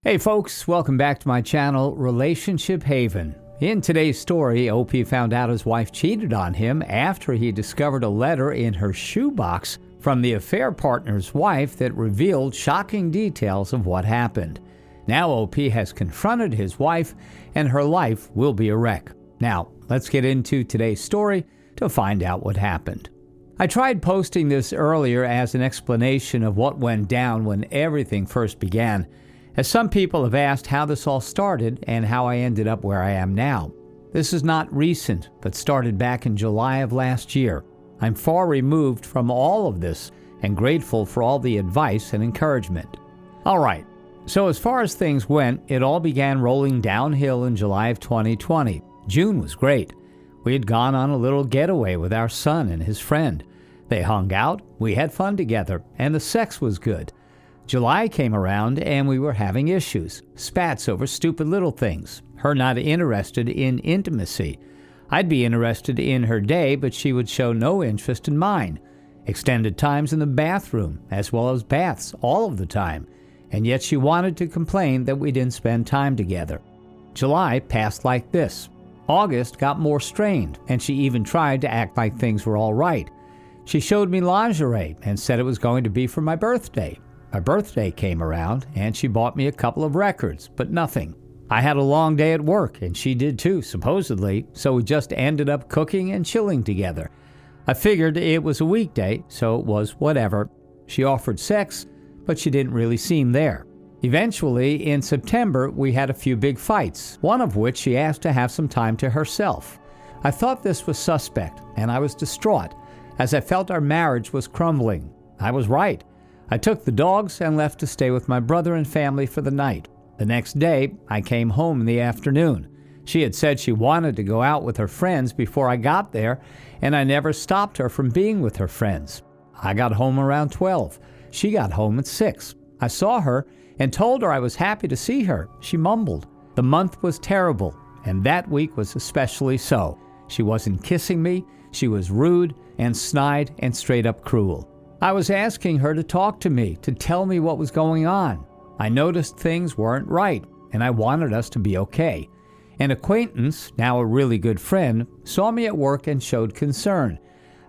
Hey folks, welcome back to my channel, Relationship Haven. In today's story, OP found out his wife cheated on him after he discovered a letter in her shoebox from the affair partner's wife that revealed shocking details of what happened. Now OP has confronted his wife and her life will be a wreck. Now, let's get into today's story to find out what happened. I tried posting this earlier as an explanation of what went down when everything first began, as some people have asked how this all started and how I ended up where I am now. This is not recent, but started back in July of last year. I'm far removed from all of this and grateful for all the advice and encouragement. All right, so as far as things went, it all began rolling downhill in July of 2020. June was great. We had gone on a little getaway with our son and his friend. They hung out, we had fun together, and the sex was good. July came around and we were having issues, spats over stupid little things, her not interested in intimacy. I'd be interested in her day, but she would show no interest in mine. Extended times in the bathroom, as well as baths all of the time, and yet she wanted to complain that we didn't spend time together. July passed like this. August got more strained, and she even tried to act like things were all right. She showed me lingerie and said it was going to be for my birthday. My birthday came around and she bought me a couple of records, but nothing. I had a long day at work and she did too, supposedly, so we just ended up cooking and chilling together. I figured it was a weekday, so it was whatever. She offered sex, but she didn't really seem there. Eventually, in September, we had a few big fights, one of which she asked to have some time to herself. I thought this was suspect, and I was distraught, as I felt our marriage was crumbling. I was right. I took the dogs and left to stay with my brother and family for the night. The next day, I came home in the afternoon. She had said she wanted to go out with her friends before I got there, and I never stopped her from being with her friends. I got home around 12. She got home at 6. I saw her and told her I was happy to see her. She mumbled. The month was terrible, and that week was especially so. She wasn't kissing me. She was rude and snide and straight up cruel. I was asking her to talk to me, to tell me what was going on. I noticed things weren't right, and I wanted us to be okay. An acquaintance, now a really good friend, saw me at work and showed concern.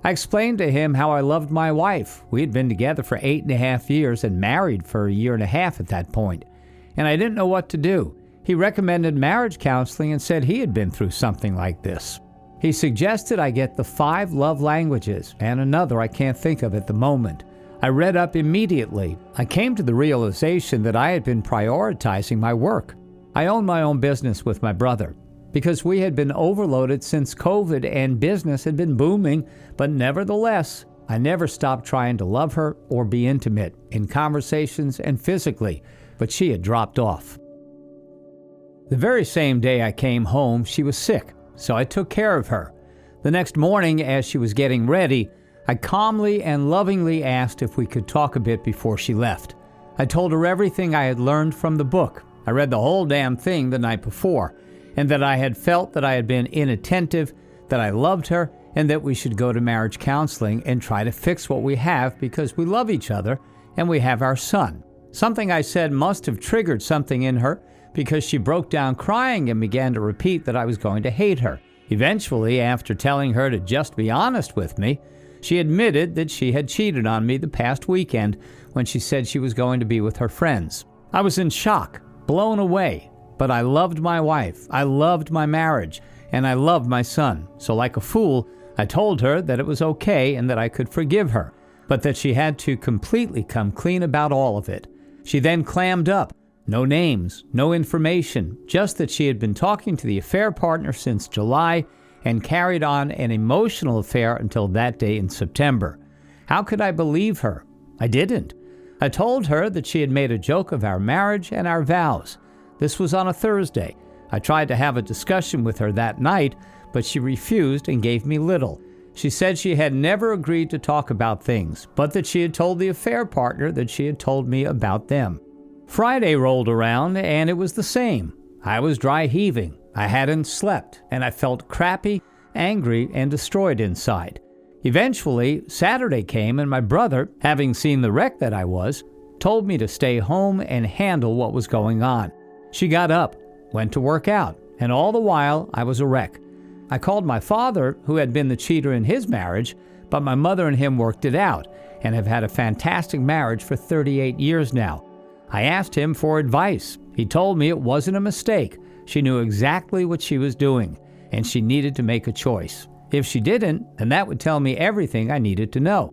I explained to him how I loved my wife. We had been together for 8.5 years and married for a year and a half at that point, and I didn't know what to do. He recommended marriage counseling and said he had been through something like this. He suggested I get the 5 love languages and another I can't think of at the moment. I read up immediately. I came to the realization that I had been prioritizing my work. I owned my own business with my brother because we had been overloaded since COVID and business had been booming, but nevertheless, I never stopped trying to love her or be intimate in conversations and physically, but she had dropped off. The very same day I came home, she was sick. So I took care of her. The next morning, as she was getting ready, I calmly and lovingly asked if we could talk a bit before she left. I told her everything I had learned from the book. I read the whole damn thing the night before, and that I had felt that I had been inattentive, that I loved her, and that we should go to marriage counseling and try to fix what we have because we love each other and we have our son. Something I said must have triggered something in her, because she broke down crying and began to repeat that I was going to hate her. Eventually, after telling her to just be honest with me, she admitted that she had cheated on me the past weekend when she said she was going to be with her friends. I was in shock, blown away, but I loved my wife, I loved my marriage, and I loved my son. So like a fool, I told her that it was okay and that I could forgive her, but that she had to completely come clean about all of it. She then clammed up. No names, no information, just that she had been talking to the affair partner since July and carried on an emotional affair until that day in September. How could I believe her? I didn't. I told her that she had made a joke of our marriage and our vows. This was on a Thursday. I tried to have a discussion with her that night, but she refused and gave me little. She said she had never agreed to talk about things, but that she had told the affair partner that she had told me about them. Friday rolled around and it was the same. I was dry heaving. I hadn't slept and I felt crappy, angry, and destroyed inside. Eventually, Saturday came and my brother, having seen the wreck that I was, told me to stay home and handle what was going on. She got up, went to work out, and all the while I was a wreck. I called my father, who had been the cheater in his marriage, but my mother and him worked it out and have had a fantastic marriage for 38 years now. I asked him for advice. He told me it wasn't a mistake. She knew exactly what she was doing, and she needed to make a choice. If she didn't, then that would tell me everything I needed to know.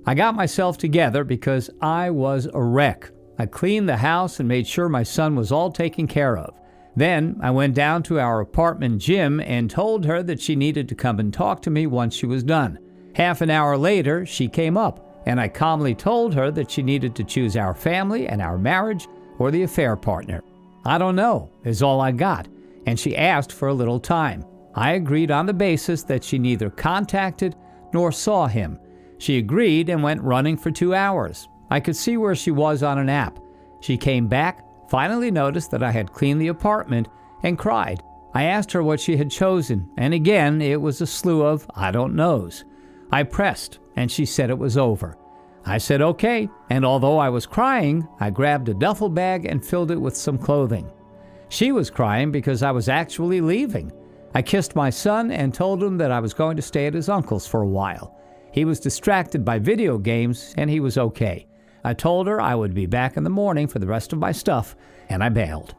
I got myself together because I was a wreck. I cleaned the house and made sure my son was all taken care of. Then I went down to our apartment gym and told her that she needed to come and talk to me once she was done. Half an hour later, she came up, and I calmly told her that she needed to choose our family and our marriage or the affair partner. I don't know, is all I got, and she asked for a little time. I agreed on the basis that she neither contacted nor saw him. She agreed and went running for 2 hours. I could see where she was on an app. She came back, finally noticed that I had cleaned the apartment, and cried. I asked her what she had chosen, and again it was a slew of I don't knows. I pressed, and she said it was over. I said okay, and although I was crying, I grabbed a duffel bag and filled it with some clothing. She was crying because I was actually leaving. I kissed my son and told him that I was going to stay at his uncle's for a while. He was distracted by video games, and he was okay. I told her I would be back in the morning for the rest of my stuff, and I bailed.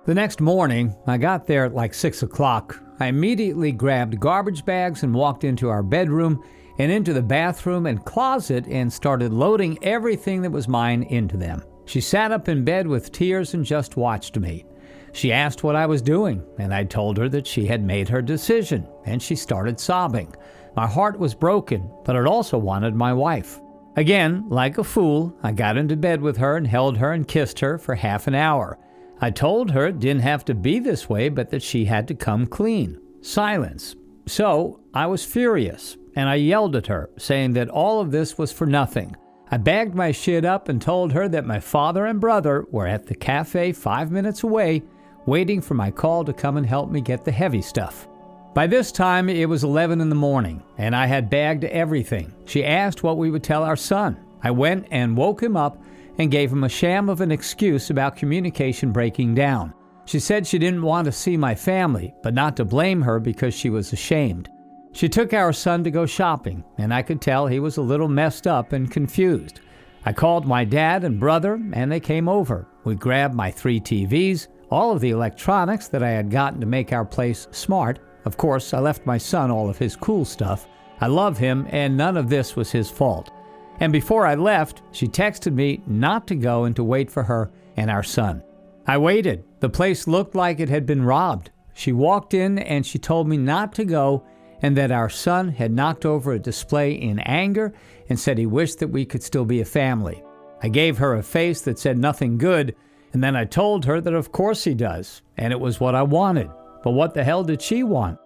The next morning, I got there at like 6 o'clock. I immediately grabbed garbage bags and walked into our bedroom and into the bathroom and closet and started loading everything that was mine into them. She sat up in bed with tears and just watched me. She asked what I was doing, and I told her that she had made her decision, and she started sobbing. My heart was broken, but it also wanted my wife. Again, like a fool, I got into bed with her and held her and kissed her for half an hour. I told her it didn't have to be this way, but that she had to come clean. Silence. So I was furious, and I yelled at her, saying that all of this was for nothing. I bagged my shit up and told her that my father and brother were at the cafe 5 minutes away, waiting for my call to come and help me get the heavy stuff. By this time, it was 11 in the morning, and I had bagged everything. She asked what we would tell our son. I went and woke him up and gave him a sham of an excuse about communication breaking down. She said she didn't want to see my family, but not to blame her because she was ashamed. She took our son to go shopping, and I could tell he was a little messed up and confused. I called my dad and brother, and they came over. We grabbed my 3 TVs, all of the electronics that I had gotten to make our place smart. Of course, I left my son all of his cool stuff. I love him, and none of this was his fault. And before I left, she texted me not to go and to wait for her and our son. I waited. The place looked like it had been robbed. She walked in and she told me not to go and that our son had knocked over a display in anger and said he wished that we could still be a family. I gave her a face that said nothing good, and then I told her that of course he does, and it was what I wanted. But what the hell did she want?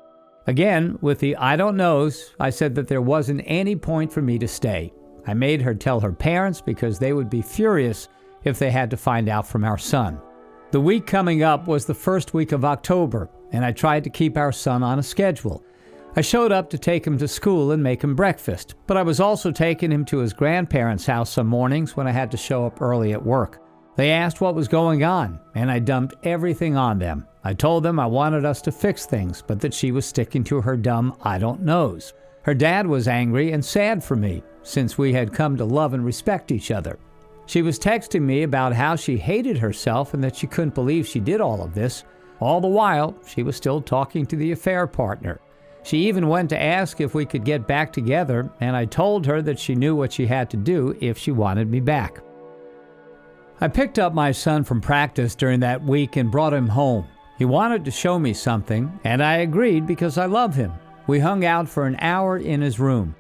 Again, with the I don't knows, I said that there wasn't any point for me to stay. I made her tell her parents because they would be furious if they had to find out from our son. The week coming up was the first week of October, and I tried to keep our son on a schedule. I showed up to take him to school and make him breakfast, but I was also taking him to his grandparents' house some mornings when I had to show up early at work. They asked what was going on, and I dumped everything on them. I told them I wanted us to fix things, but that she was sticking to her dumb I don't knows. Her dad was angry and sad for me, since we had come to love and respect each other. She was texting me about how she hated herself and that she couldn't believe she did all of this. All the while, she was still talking to the affair partner. She even went to ask if we could get back together, and I told her that she knew what she had to do if she wanted me back. I picked up my son from practice during that week and brought him home. He wanted to show me something, and I agreed because I love him. We hung out for an hour in his room.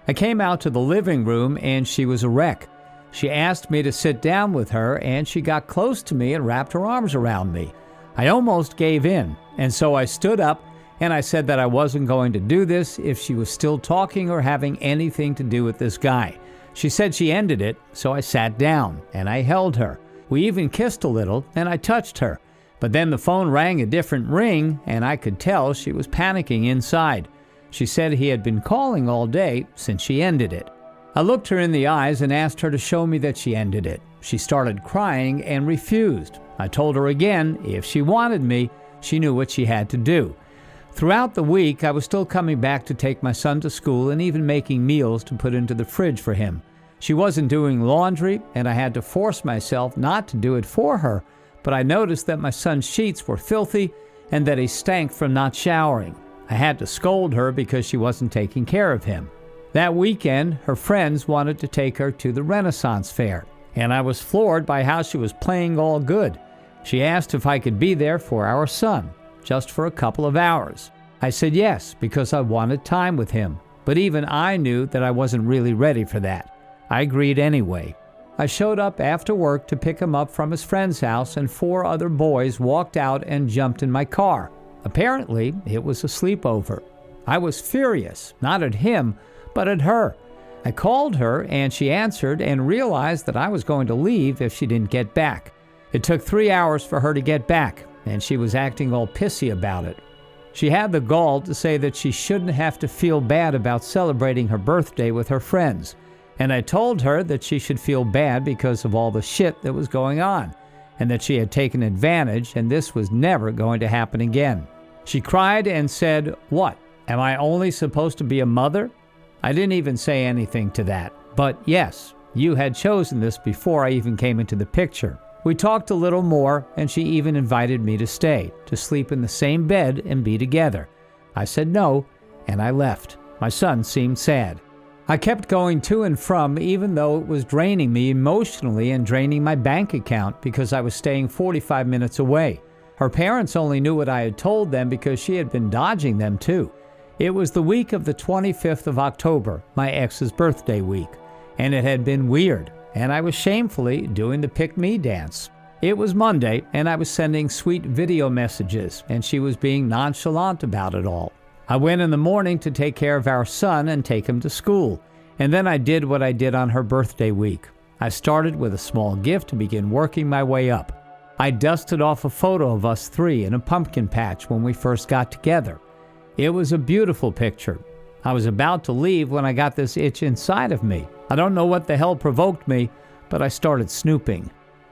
I came out to the living room, and she was a wreck. She asked me to sit down with her, and she got close to me and wrapped her arms around me. I almost gave in, and so I stood up, and I said that I wasn't going to do this if she was still talking or having anything to do with this guy. She said she ended it, so I sat down, and I held her. We even kissed a little, and I touched her. But then the phone rang a different ring, and I could tell she was panicking inside. She said he had been calling all day since she ended it. I looked her in the eyes and asked her to show me that she ended it. She started crying and refused. I told her again, if she wanted me, she knew what she had to do. Throughout the week, I was still coming back to take my son to school and even making meals to put into the fridge for him. She wasn't doing laundry, and I had to force myself not to do it for her, but I noticed that my son's sheets were filthy and that he stank from not showering. I had to scold her because she wasn't taking care of him. That weekend, her friends wanted to take her to the Renaissance Fair, and I was floored by how she was playing all good. She asked if I could be there for our son, just for a couple of hours. I said yes, because I wanted time with him, but even I knew that I wasn't really ready for that. I agreed anyway. I showed up after work to pick him up from his friend's house, and 4 other boys walked out and jumped in my car. Apparently, it was a sleepover. I was furious, not at him, but at her. I called her, and she answered and realized that I was going to leave if she didn't get back. It took 3 hours for her to get back, and she was acting all pissy about it. She had the gall to say that she shouldn't have to feel bad about celebrating her birthday with her friends. And I told her that she should feel bad because of all the shit that was going on, and that she had taken advantage, and this was never going to happen again. She cried and said, "What? Am I only supposed to be a mother?" I didn't even say anything to that. But yes, you had chosen this before I even came into the picture. We talked a little more, and she even invited me to stay, to sleep in the same bed and be together. I said no, and I left. My son seemed sad. I kept going to and from, even though it was draining me emotionally and draining my bank account because I was staying 45 minutes away. Her parents only knew what I had told them because she had been dodging them too. It was the week of the 25th of October, my ex's birthday week, and it had been weird, and I was shamefully doing the pick me dance. It was Monday, and I was sending sweet video messages, and she was being nonchalant about it all. I went in the morning to take care of our son and take him to school, and then I did what I did on her birthday week. I started with a small gift to begin working my way up. I dusted off a photo of us 3 in a pumpkin patch when we first got together. It was a beautiful picture. I was about to leave when I got this itch inside of me. I don't know what the hell provoked me, but I started snooping.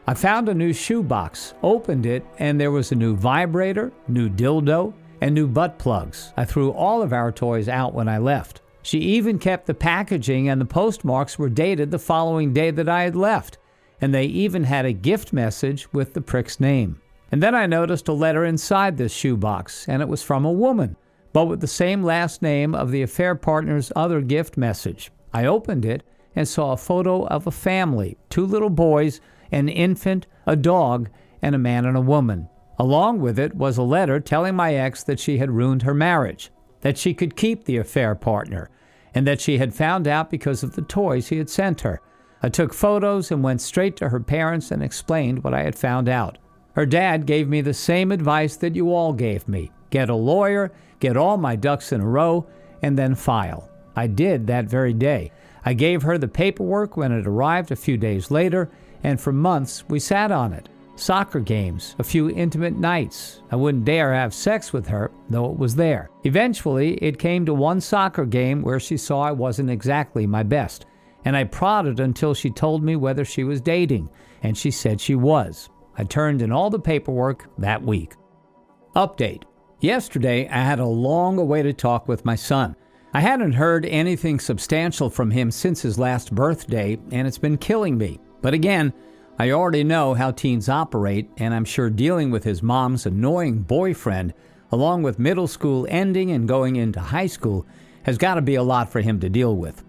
I found a new shoebox, opened it, and there was a new vibrator, new dildo, and new butt plugs. I threw all of our toys out when I left. She even kept the packaging, and the postmarks were dated the following day that I had left, and they even had a gift message with the prick's name. And then I noticed a letter inside this shoebox, and it was from a woman, but with the same last name of the affair partner's other gift message. I opened it and saw a photo of a family, 2 little boys, an infant, a dog, and a man and a woman. Along with it was a letter telling my ex that she had ruined her marriage, that she could keep the affair partner, and that she had found out because of the toys he had sent her. I took photos and went straight to her parents and explained what I had found out. Her dad gave me the same advice that you all gave me. Get a lawyer, get all my ducks in a row, and then file. I did that very day. I gave her the paperwork when it arrived a few days later, and for months we sat on it. Soccer games, a few intimate nights. I wouldn't dare have sex with her, though it was there. Eventually, it came to one soccer game where she saw I wasn't exactly my best, and I prodded until she told me whether she was dating, and she said she was. I turned in all the paperwork that week. Update. Yesterday, I had a long-awaited talk with my son. I hadn't heard anything substantial from him since his last birthday, and it's been killing me. But again, I already know how teens operate, and I'm sure dealing with his mom's annoying boyfriend, along with middle school ending and going into high school, has got to be a lot for him to deal with.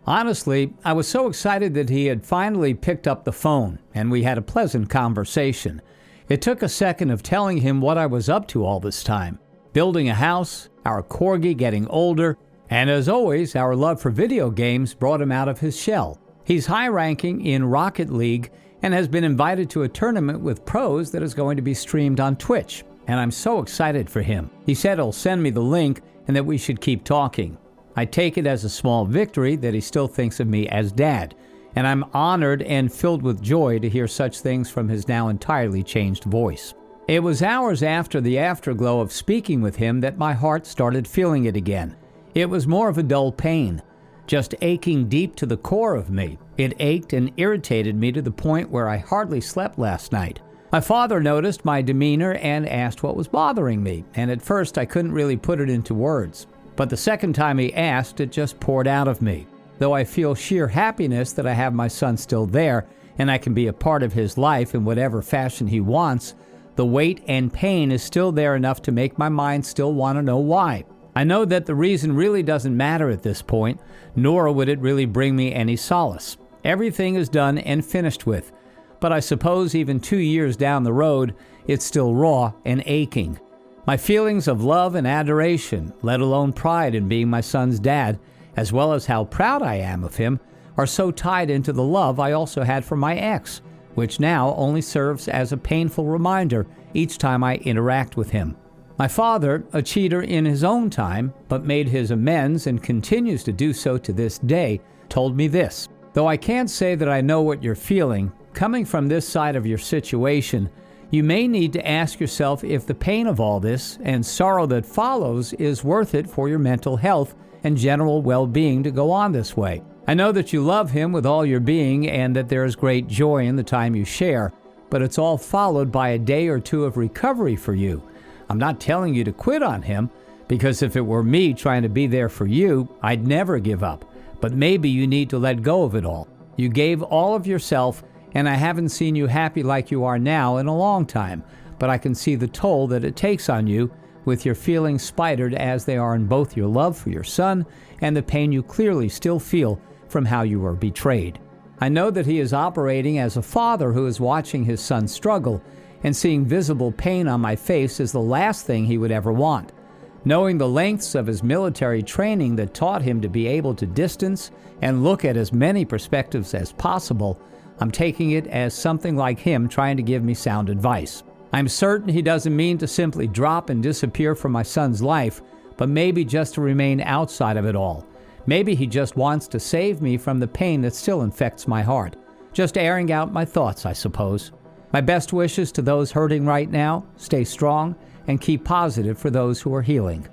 Honestly, I was so excited that he had finally picked up the phone, and we had a pleasant conversation. It took a second of telling him what I was up to all this time. Building a house, our corgi getting older, and as always, our love for video games brought him out of his shell. He's high-ranking in Rocket League and has been invited to a tournament with pros that is going to be streamed on Twitch, and I'm so excited for him. He said he'll send me the link and that we should keep talking. I take it as a small victory that he still thinks of me as dad, and I'm honored and filled with joy to hear such things from his now entirely changed voice. It was hours after the afterglow of speaking with him that my heart started feeling it again. It was more of a dull pain. just aching deep to the core of me. It ached and irritated me to the point where I hardly slept last night. My father noticed my demeanor and asked what was bothering me, and at first I couldn't really put it into words. But the second time he asked, it just poured out of me. Though I feel sheer happiness that I have my son still there, and I can be a part of his life in whatever fashion he wants, the weight and pain is still there enough to make my mind still want to know why. I know that the reason really doesn't matter at this point, nor would it really bring me any solace. Everything is done and finished with. But I suppose even 2 years down the road, it's still raw and aching. My feelings of love and adoration, let alone pride in being my son's dad, as well as how proud I am of him, are so tied into the love I also had for my ex, which now only serves as a painful reminder each time I interact with him. My father, a cheater in his own time, but made his amends and continues to do so to this day, told me this: "Though I can't say that I know what you're feeling, coming from this side of your situation, you may need to ask yourself if the pain of all this and sorrow that follows is worth it for your mental health and general well-being to go on this way. I know that you love him with all your being and that there is great joy in the time you share, but it's all followed by a day or two of recovery for you. I'm not telling you to quit on him, because if it were me trying to be there for you, I'd never give up. But maybe you need to let go of it all. You gave all of yourself, and I haven't seen you happy like you are now in a long time, but I can see the toll that it takes on you, with your feelings spidered as they are in both your love for your son and the pain you clearly still feel from how you were betrayed. I know that he is operating as a father who is watching his son struggle, and seeing visible pain on my face is the last thing he would ever want. Knowing the lengths of his military training that taught him to be able to distance and look at as many perspectives as possible, I'm taking it as something like him trying to give me sound advice. I'm certain he doesn't mean to simply drop and disappear from my son's life, but maybe just to remain outside of it all. Maybe he just wants to save me from the pain that still infects my heart. Just airing out my thoughts, I suppose. My best wishes to those hurting right now. Stay strong and keep positive for those who are healing."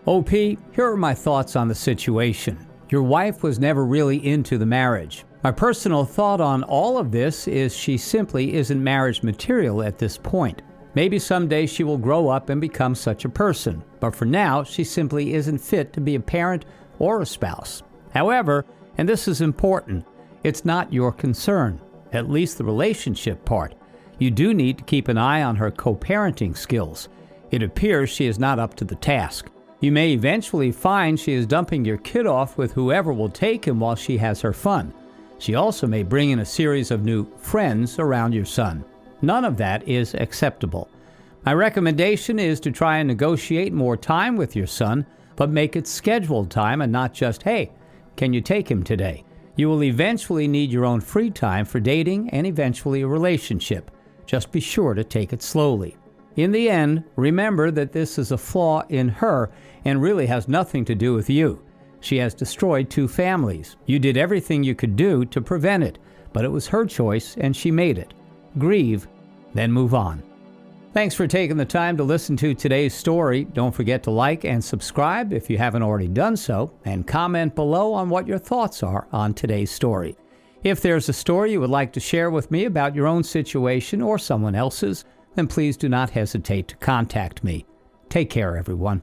OP, here are my thoughts on the situation. Your wife was never really into the marriage. My personal thought on all of this is she simply isn't marriage material at this point. Maybe someday she will grow up and become such a person, but for now she simply isn't fit to be a parent or a spouse. However, and this is important, it's not your concern, at least the relationship part. You do need to keep an eye on her co-parenting skills. It appears she is not up to the task. You may eventually find she is dumping your kid off with whoever will take him while she has her fun. She also may bring in a series of new friends around your son. None of that is acceptable. My recommendation is to try and negotiate more time with your son, but make it scheduled time and not just, "Hey, can you take him today?" You will eventually need your own free time for dating and eventually a relationship. Just be sure to take it slowly. In the end, remember that this is a flaw in her and really has nothing to do with you. She has destroyed 2 families. You did everything you could do to prevent it, but it was her choice and she made it. Grieve, then move on. Thanks for taking the time to listen to today's story. Don't forget to like and subscribe if you haven't already done so, and comment below on what your thoughts are on today's story. If there's a story you would like to share with me about your own situation or someone else's, then please do not hesitate to contact me. Take care, everyone.